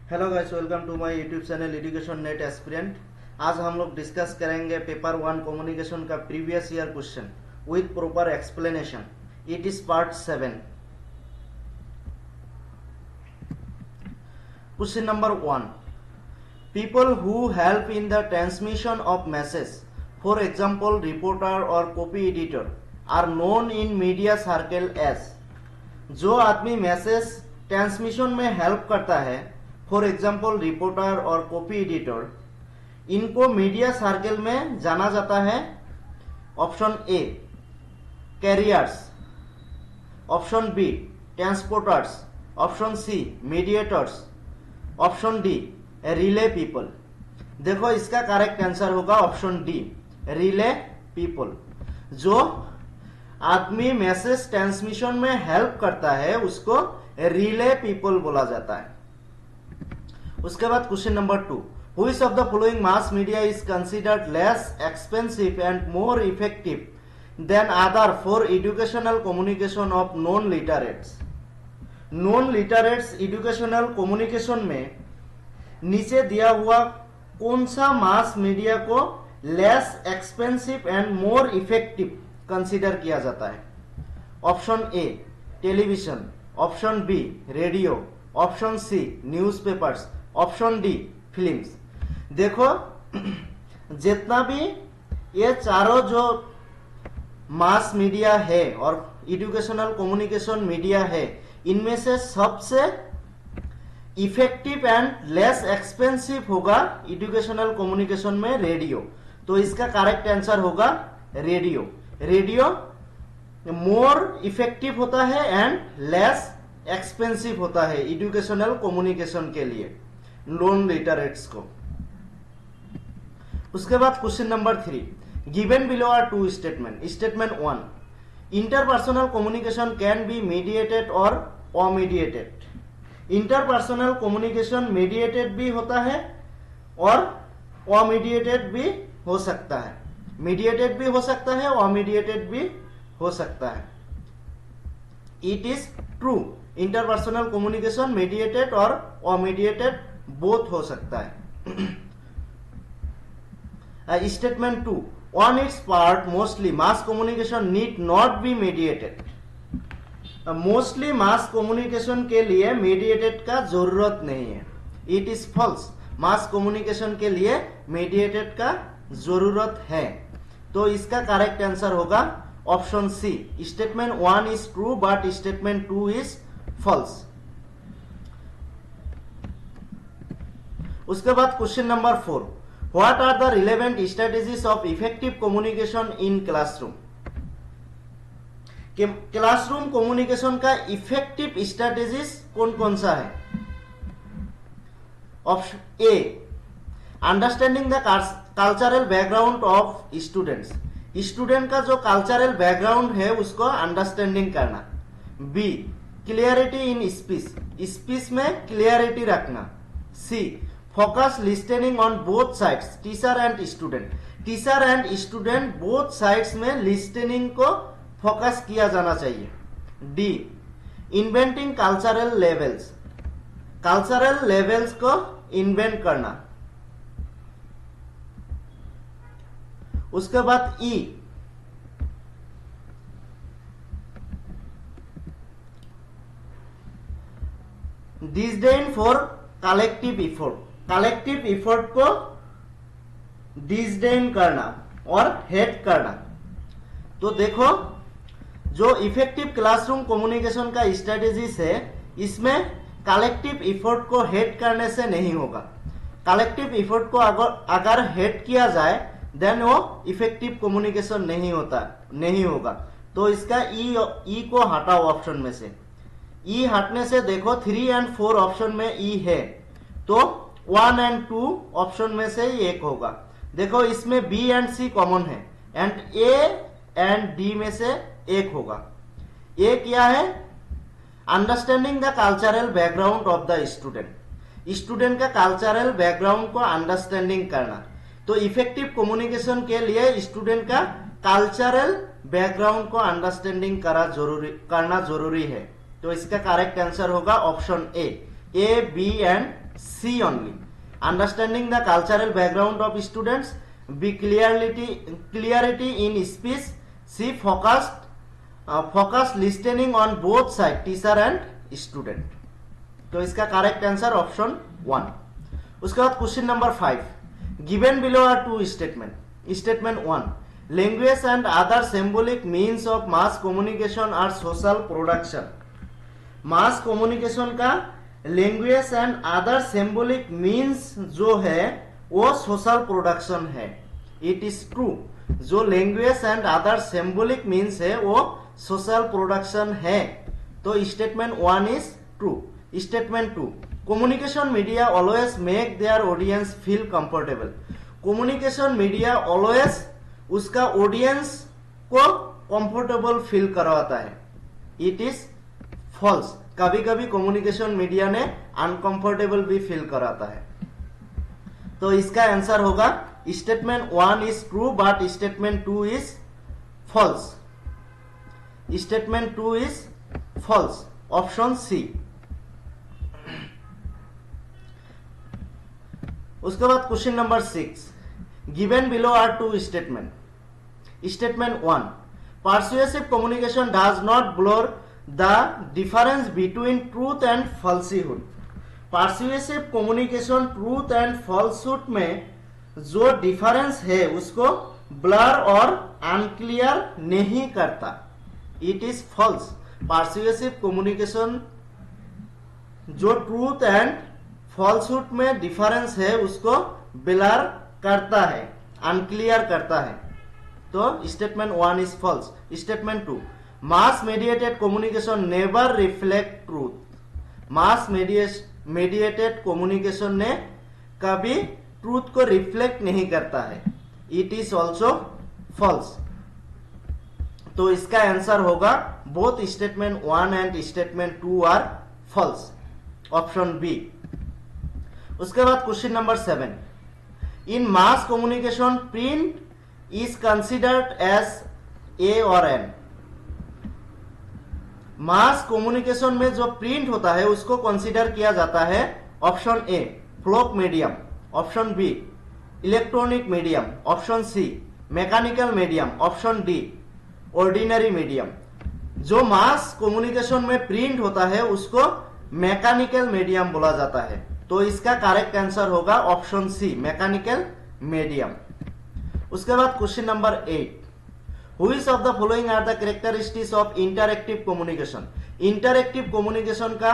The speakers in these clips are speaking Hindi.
Hello guys, welcome to my YouTube channel education NET aspirant. आज हम लोग डिस्कस करेंगे पेपर 1 कम्युनिकेशन का previous year question with proper explanation. It is part 7। Question number 1। People who help in the transmission of message, for example reporter और copy editor, are known in media circle as. जो आदमी मैसेज ट्रांसमिशन में हेल्प करता है, फॉर एग्जाम्पल रिपोर्टर और कॉपी एडिटर, इनको मीडिया सर्कल में जाना जाता है। Option A carriers, option B transporters, option C mediators, option D relay people. देखो, इसका करेक्ट आंसर होगा ऑप्शन डी रिले पीपल। जो आदमी मैसेज ट्रांसमिशन में हेल्प करता है उसको रिले पीपल बोला जाता है। उसके बाद question number 2। Which of the following mass media is considered less expensive and more effective than other for educational communication of non literates. Non literates educational communication में नीचे दिया हुआ कौन सा मास मीडिया को less expensive and more effective consider किया जाता है? Option A television, option B radio, option C newspapers, option D films. देखो, जितना भी ये चारों जो मास मीडिया है और एजुकेशनल कम्युनिकेशन मीडिया है, इनमें से सबसे इफेक्टिव एंड लेस एक्सपेंसिव होगा एजुकेशनल कम्युनिकेशन में रेडियो। तो इसका करेक्ट आंसर होगा रेडियो। रेडियो मोर इफेक्टिव होता है एंड लेस एक्सपेंसिव होता है एजुकेशनल कम्युनिकेशन के लिए नॉन लिटरेट्स को। उसके बाद question number 3। Given below are two statement. Statement 1, interpersonal communication can be mediated और अमीडिएटेड। इंटरपर्सनल कम्युनिकेशन मीडिएटेड भी होता है और अमीडिएटेड भी हो सकता है। मीडिएटेड भी हो सकता है, अमीडिएटेड भी हो सकता है। It is true, interpersonal communication mediated और अमीडिएटेड बोथ हो सकता है। Statement 2, on its part mostly mass communication need not be mediated. Mostly mass communication के लिए मीडिएटेड का जरूरत नहीं है। It is false, mass communication के लिए मीडिएटेड का जरूरत है। तो इसका करेक्ट आंसर होगा option C. Statement 1 is true but statement 2 is false. उसके बाद question number 4। What are the relevant strategies of effective communication in classroom. Classroom communication का इफेक्टिव स्ट्रेटेजीज कौन कौन सा है? Option A understanding the cultural background of students. Student का जो कल्चरल बैकग्राउंड है उसको अंडरस्टैंडिंग करना। B clarity in speech, speech में क्लियरिटी रखना। C focus listening on both sides, teacher and student. Teacher and student both sides में लिस्टनिंग को फोकस किया जाना चाहिए। D inventing cultural levels, cultural levels को इन्वेंट करना। उसके बाद E disdain for collective effort, collective effort को डिसडेन करना और हेट करना। तो देखो, जो इफेक्टिव क्लासरूम कम्युनिकेशन का स्ट्रेटेजीज है, इसमें कलेक्टिव इफोर्ट को हेट करने से नहीं होगा। कलेक्टिव इफोर्ट को अगर हेट किया जाए देन वो इफेक्टिव कम्युनिकेशन नहीं होगा। तो इसका ई को हटाओ ऑप्शन में से। ई हटने से देखो 3 और 4 ऑप्शन में ई है, तो 1 और 2 ऑप्शन में से ही एक होगा। देखो, इसमें बी एंड सी कॉमन है एंड ए एंड डी में से एक होगा। ए क्या है? Understanding the cultural background of the student. Student का कल्चरल बैकग्राउंड को अंडरस्टैंडिंग करना। तो इफेक्टिव कम्युनिकेशन के लिए स्टूडेंट का कल्चरल बैकग्राउंड को अंडरस्टैंडिंग करना जरूरी है। तो इसका करेक्ट आंसर होगा option A B and C only. Understanding the cultural background of students. B. Clarity in speech. C. Focused listening on both sides, teacher and student. तो इसका करेक्ट आंसर ऑप्शन 1. उसके बाद question number 5. Given below are two statement. Statement 1. Language and other symbolic means of mass communication are social production. Mass communication का language and other symbolic means जो है वो सोशल प्रोडक्शन है. It is true. जो language and other symbolic means है वो सोशल प्रोडक्शन है. तो statement 1 is true. Statement 2. Communication media always make their audience feel comfortable. Communication media always उसका ऑडियंस को कंफर्टेबल फील करवाता है. It is false. कभी कभी कम्युनिकेशन मीडिया ने अनकंफर्टेबल भी फील कराता है. तो इसका आंसर होगा statement 1 is true but statement 2 is false. Statement 2 is false. Option C. उसके बाद question number 6. Given below are two statement. Statement 1. Persuasive communication does not blur the difference between truth and falsehood. Persuasive communication truth and falsehood में जो डिफरेंस है उसको ब्लर और अनक्लियर नहीं करता. It is false. Persuasive communication जो ट्रूथ एंड फॉल्सहुड में डिफरेंस है उसको ब्लर करता है, अनक्लियर करता है. तो statement 1 is false. Statement 2. Mass mediated communication never reflect truth. Mass mediated communication ने कभी ट्रूथ को रिफ्लेक्ट नहीं करता है. It is also false. तो इसका आंसर होगा both statement 1 and statement 2 are false. Option B. उसके बाद question number 7. In mass communication print is considered as a और एन. मास कम्युनिकेशन में जो प्रिंट होता है उसको कंसीडर किया जाता है. Option A folk medium. Option B electronic medium. Option C mechanical medium. Option D ordinary medium. जो मास कम्युनिकेशन में प्रिंट होता है उसको मैकेनिकल मीडियम बोला जाता है. तो इसका करेक्ट आंसर होगा ऑप्शन सी मैकेनिकल मीडियम. उसके बाद question number 8. Which of the following are the characteristics of interactive communication? Interactive communication का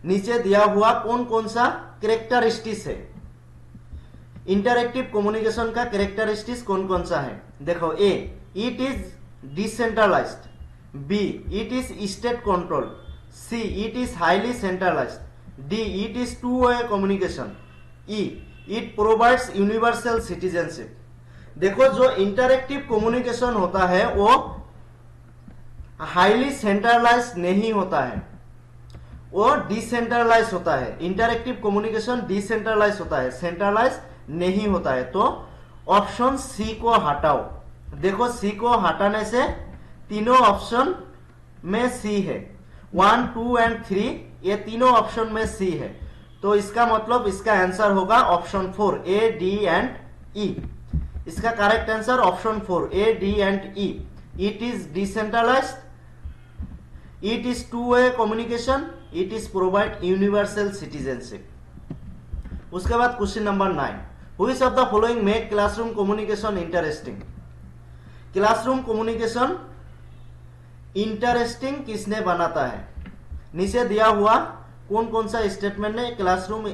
नीचे दिया हुआ कौन कौन सा कैरेक्टरिस्टिक्स है. इंटरएक्टिव कम्युनिकेशन का कैरेक्टरिस्टिक्स कौन कौन सा है. देखो. A. It is decentralised. B. It is state control. C. It is highly centralised. D. It is two way communication. E. It provides universal citizenship. देखो जो इंटरएक्टिव कम्युनिकेशन होता है वो हाईली सेंट्रलाइज नहीं होता है, वो डिसेंट्रलाइज होता है. इंटरएक्टिव कम्युनिकेशन डिसेंट्रलाइज होता है, सेंट्रलाइज नहीं होता है. तो ऑप्शन सी को हटाओ. देखो सी को हटाने से तीनों ऑप्शन में सी है. 1, 2 एंड 3 ये तीनों ऑप्शन में सी है. तो इसका मतलब इसका आंसर होगा option 4 A, D and E. इसका correct answer option 4 A, D and E. It is decentralised. It is two way communication. It is provide universal citizenship. उसके बाद question number 9. Which of the following make classroom communication interesting. Classroom communication interesting किसने बनाता है. नीचे दिया हुआ कौन कौन सा स्टेटमेंट ने क्लासरूम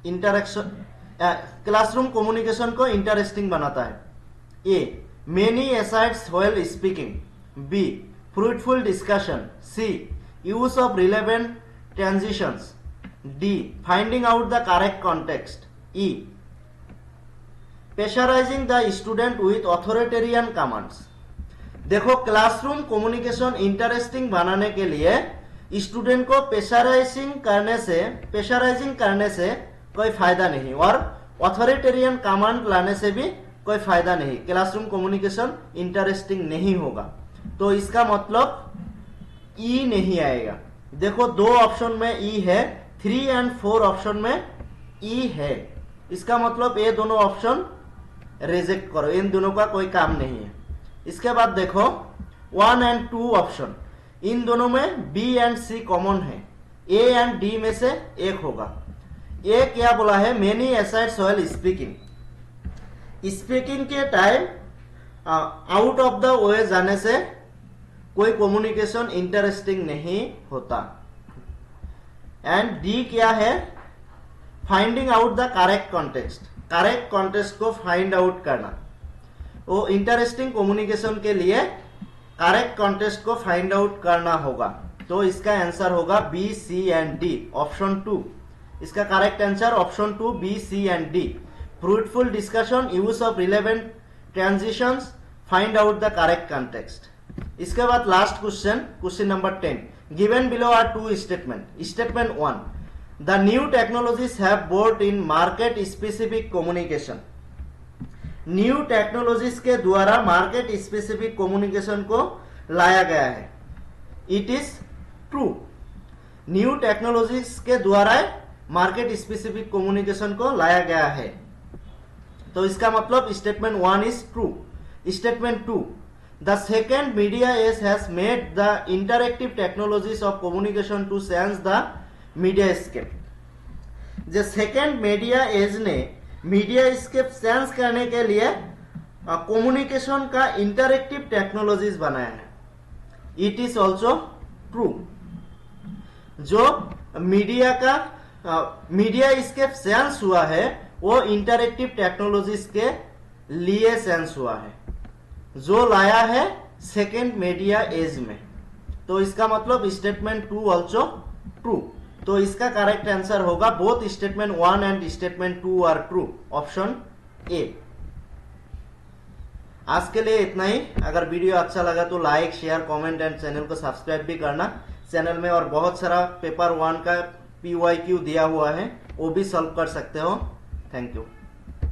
इंटरेक्शन क्लासरूम कम्युनिकेशन को इंटरेस्टिंग बनाता है. A. Many asides while speaking. B. Fruitful discussion. C. Use of relevant transitions. D. Finding out the correct context. E. Pressurising the student with authoritarian commands. देखो क्लासरूम कम्युनिकेशन इंटरेस्टिंग बनाने के लिए स्टूडेंट को प्रेशराइजिंग करने से कोई फायदा नहीं और ऑथोरिटेरियन कमांड लाने से भी कोई फायदा नहीं. क्लासरूम कम्युनिकेशन इंटरेस्टिंग नहीं होगा. तो इसका मतलब ई नहीं आएगा. देखो 2 ऑप्शन में ई है, 3 एंड 4 ऑप्शन में ई है, इसका मतलब ये दोनों ऑप्शन रिजेक्ट करो, इन दोनों का कोई काम नहीं है। इसके बाद देखो 1 एंड 2 ऑप्शन, इन दोनों में बी एंड सी कॉमन है, ए एंड डी में से एक होगा। ए क्या बोला है, many asides while speaking, speaking के time out of the way जाने से कोई कम्युनिकेशन इंटरेस्टिंग नहीं होता। एंड डी क्या है, finding out the correct context, correct context को फाइंड आउट करना। वो इंटरेस्टिंग कम्युनिकेशन के लिए करेक्ट कॉन्टेक्स्ट को फाइंड आउट करना होगा। तो इसका आंसर होगा B, C and D, option 2। इसका correct answer option 2, B, C and D. Fruitful discussion, use of relevant transitions, find out the correct context. इसके बाद last question, question number 10, given below are 2 statement. Statement 1, the new technologies have board in market specific communication. New technologies के द्वारा मार्केट स्पेसिफिक कम्युनिकेशन को लाया गया है। It is true, new technologies के द्वारा मार्केट स्पेसिफिक कम्युनिकेशन को लाया गया है। तो इसका मतलब statement 1 is true. Statement 2, the second media age has made the interactive technologies of communication to sense the mediascape. जो सेकेंड मीडिया एज ने मीडिया स्केप सेंस करने के लिए कम्युनिकेशन का इंटरएक्टिव टेक्नोलॉजीज बनाया है। इट इज ऑल्सो ट्रू, जो मीडिया का मीडिया स्केप सेंस हुआ है वो इंटरएक्टिव टेक्नोलॉजीज के लिए सेंस हुआ है, जो लाया है सेकेंड मीडिया एज में। तो इसका मतलब स्टेटमेंट 2 ऑल्सो ट्रू। तो इसका करेक्ट आंसर होगा both statement 1 and statement 2 are true, option A. आज के लिए इतना ही। अगर वीडियो अच्छा लगा तो like, share, comment and channel को सब्सक्राइब भी करना। चैनल में और बहुत सारा पेपर 1 का PYQ दिया हुआ है, वो भी सॉल्व कर सकते हो। Thank you.